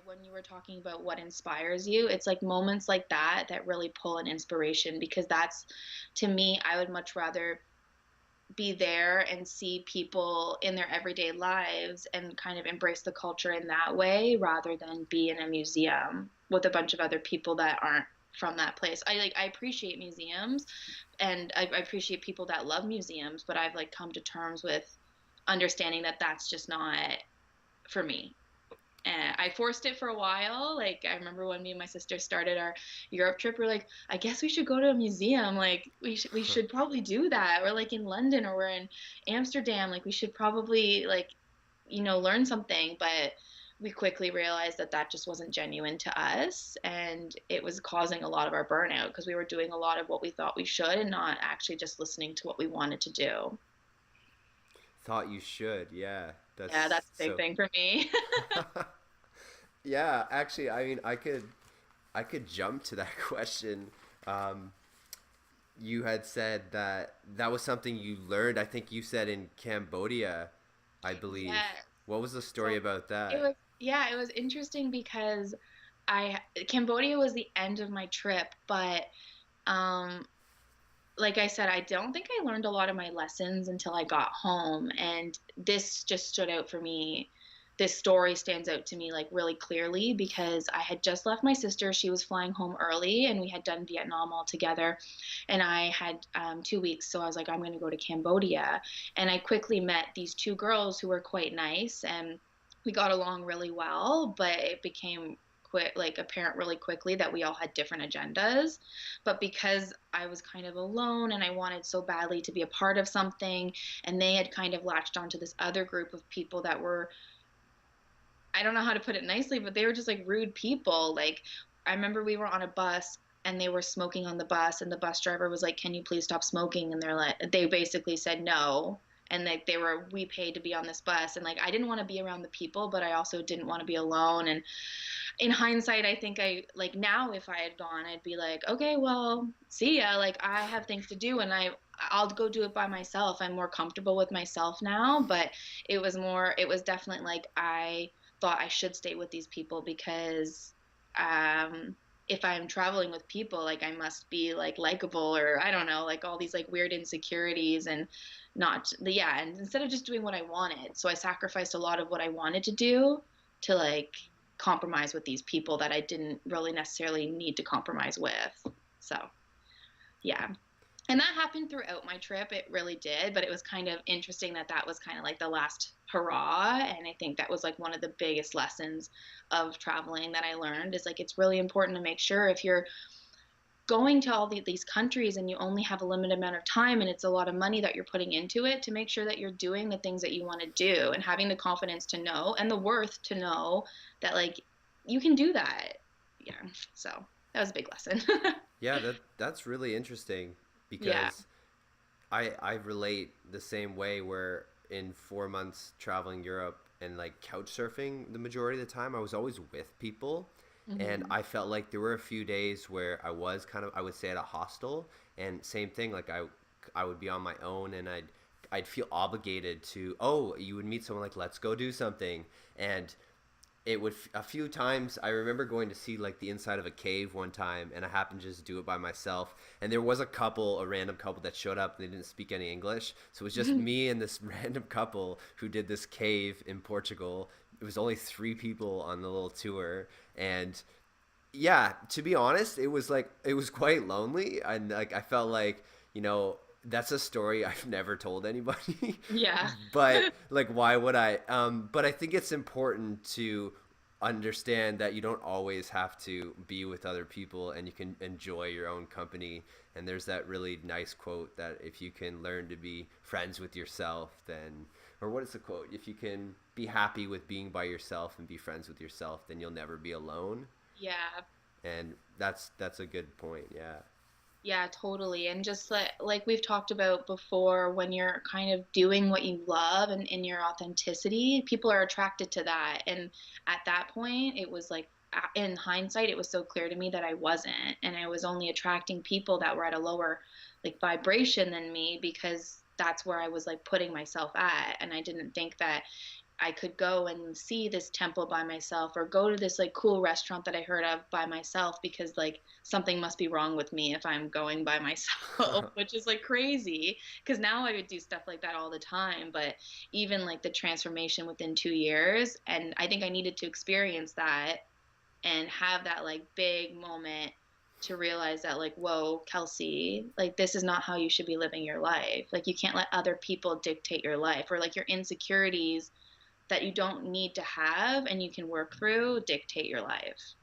when you were talking about what inspires you, it's like moments like that that really pull an inspiration, because that's, to me, I would much rather be there and see people in their everyday lives and kind of embrace the culture in that way, rather than be in a museum with a bunch of other people that aren't from that place. I appreciate museums, and I appreciate people that love museums, but I've like come to terms with understanding that that's just not for me. And I forced it for a while. Like, I remember when me and my sister started our Europe trip, we're like, I guess we should go to a museum. Like, we should probably do that. We're like in London or we're in Amsterdam. Like, we should probably like, learn something. But we quickly realized that that just wasn't genuine to us, and it was causing a lot of our burnout because we were doing a lot of what we thought we should and not actually just listening to what we wanted to do. Thought you should. Yeah, Yeah, that's that's a big so. thing for me. Yeah, actually, I mean, I could jump to that question. Um, you had said that that was something you learned. I think you said in Cambodia, I believe. Yes. What was the story So about it that? was, yeah, it was interesting because I Cambodia was the end of my trip, but um like I said, I don't think I learned a lot of my lessons until I got home, and this just stood out for me. This story stands out to me like really clearly because I had just left my sister. She was flying home early, and we had done Vietnam all together. And I had 2 weeks, so I was like, I'm going to go to Cambodia. And I quickly met these two girls who were quite nice, and we got along really well, but it became like apparent really quickly that we all had different agendas. But because I was kind of alone and I wanted so badly to be a part of something, and they had kind of latched onto this other group of people that were, I don't know how to put it nicely, but they were just like rude people. Like, I remember we were on a bus and they were smoking on the bus, and the bus driver was like, "Can you please stop smoking?" And they basically said no. And like we paid to be on this bus, and like I didn't want to be around the people, but I also didn't want to be alone. And in hindsight, I think I like now if I had gone, I'd be like, okay, well, see ya. Like, I have things to do, and I'll go do it by myself. I'm more comfortable with myself now, but it was definitely like I thought I should stay with these people because if I'm traveling with people, like I must be like likable, or I don't know, like all these like weird insecurities, and not yeah, and instead of just doing what I wanted. So I sacrificed a lot of what I wanted to do to like compromise with these people that I didn't really necessarily need to compromise with. So, yeah. And that happened throughout my trip. It really did. But it was kind of interesting that that was kind of like the last hurrah. And I think that was like one of the biggest lessons of traveling that I learned is like it's really important to make sure if you're going to these countries and you only have a limited amount of time and it's a lot of money that you're putting into it, to make sure that you're doing the things that you want to do and having the confidence to know and the worth to know that like you can do that. Yeah. So that was a big lesson. Yeah, that's really interesting Yeah. because I relate the same way where in 4 months traveling Europe and like couch surfing the majority of the time I was always with people, and Hmm. I felt like there were a few days where I was kind of, I would say, at a hostel, and same thing, like I would be on my own and I'd feel obligated to, oh, you would meet someone like, let's go do something. And it would, a few times I remember going to see like the inside of a cave one time, and I happened to just do it by myself, and there was a random couple that showed up and they didn't speak any English, so it was just me and this random couple who did this cave in Portugal. It was only three people on the little tour, and yeah, to be honest, it was like, it was quite lonely, and like I felt like, you know, that's a story I've never told anybody. Yeah. But like, why would I? But I think it's important to understand that you don't always have to be with other people, and you can enjoy your own company. And there's that really nice quote that if you can learn to be friends with yourself, then, or what is the quote? If you can be happy with being by yourself and be friends with yourself, then you'll never be alone. Yeah. And that's a good point. Yeah. Yeah, totally. And just like we've talked about before, when you're kind of doing what you love and in your authenticity, people are attracted to that. And at that point, it was like in hindsight, it was so clear to me that I wasn't, and I was only attracting people that were at a lower like vibration than me because that's where I was like putting myself at. And I didn't think that I could go and see this temple by myself or go to this like cool restaurant that I heard of by myself because like something must be wrong with me if I'm going by myself, which is like crazy because now I would do stuff like that all the time. But even like the transformation within 2 years, and I think I needed to experience that and have that like big moment to realize that like whoa, Kelsey, like this is not how you should be living your life. Like you can't let other people dictate your life or like your insecurities that you don't need to have and you can work through dictate your life.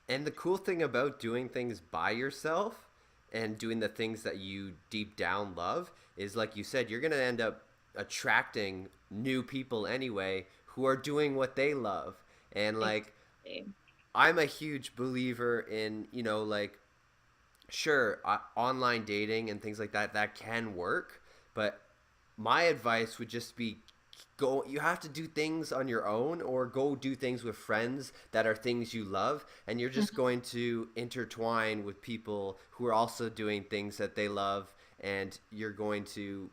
And the cool thing about doing things by yourself and doing the things that you deep down love is, like you said, you're going to end up attracting new people anyway who are doing what they love. And like, Exactly. I'm a huge believer in, like, sure, online dating and things like that, that can work. But my advice would just be, go, you have to do things on your own or go do things with friends that are things you love, and you're just Mhm. going to intertwine with people who are also doing things that they love, and you're going to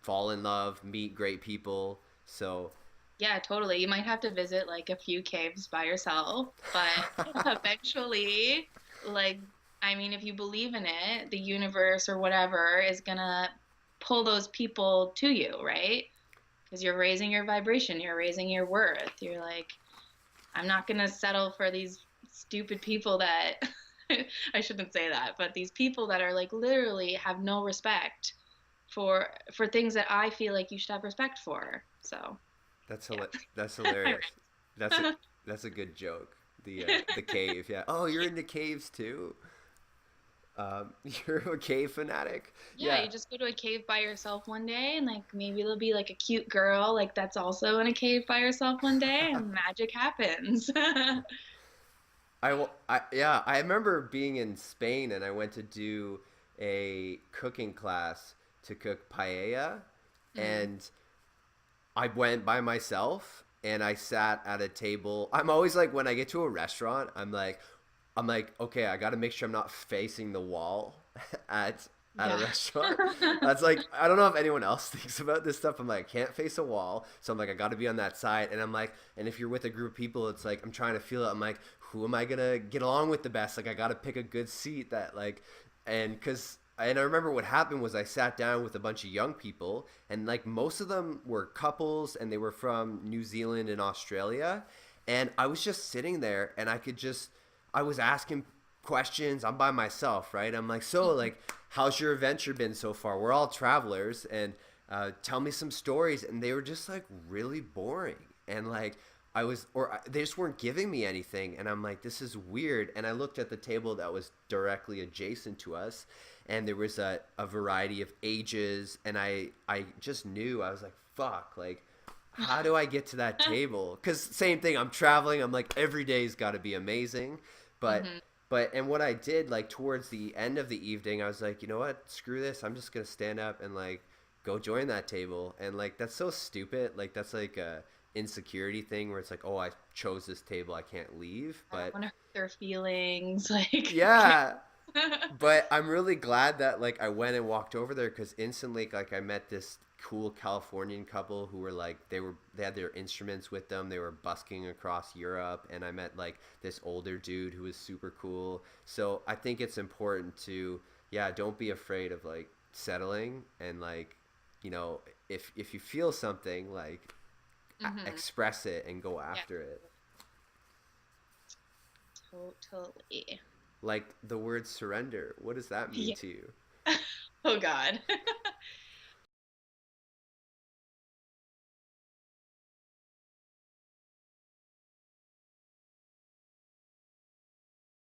fall in love, meet great people. So Yeah, totally. You might have to visit like a few caves by yourself, but eventually, like, I mean, if you believe in it, the universe or whatever is gonna pull those people to you, right? Because you're raising your vibration, you're raising your worth. You're like, I'm not gonna settle for these stupid people that I shouldn't say that, but these people that are like literally have no respect for things that I feel like you should have respect for. So, yeah. that's I hilarious. That's a ran. that's a good joke. The cave, yeah. Oh, you're into caves too. You're a cave fanatic. Yeah, Yeah, you just go to a cave by yourself one day and like maybe there'll be like a cute girl like that's also in a cave by herself one day and magic happens. yeah, I remember being in Spain and I went to do a cooking class to cook paella, Mm. and I went by myself and I sat at a table. I'm always like, when I get to a restaurant, I'm like, okay, I got to make sure I'm not facing the wall at at a Yeah. restaurant. That's like, I don't know if anyone else thinks about this stuff. I'm like, I can't face a wall, so I'm like, I got to be on that side. And I'm like, and if you're with a group of people, it's like I'm trying to feel it. I'm like, who am I gonna get along with the best? Like, I got to pick a good seat that like, and I remember what happened was I sat down with a bunch of young people, and like most of them were couples, and they were from New Zealand and Australia, and I was just sitting there, and I was asking questions. I'm by myself, right? I'm like, so like, how's your adventure been so far? We're all travelers, and tell me some stories. And they were just like really boring, and like they just weren't giving me anything. And I'm like, this is weird. And I looked at the table that was directly adjacent to us, and there was a variety of ages, and I just knew. I was like, fuck, like, how do I get to that table? Because same thing, I'm traveling. I'm like, every day's got to be amazing, but Hmm. and what I did, like, towards the end of the evening, I was like, you know what? Screw this. I'm just gonna stand up and like go join that table. And like, that's so stupid. Like, that's like a insecurity thing where it's like, oh, I chose this table, I can't leave. I don't But want to hurt their feelings. Like, okay. yeah, but I'm really glad that like I went and walked over there, because instantly like I met this cool Californian couple who were like, they had their instruments with them. They were busking across Europe, and I met like this older dude who was super cool. So I think it's important to, yeah, don't be afraid of like settling, and like, you know, if you feel something, like, Hmm. express it and go Yeah, after it. totally. Like the word surrender. What does that mean Yeah. to you? Oh God.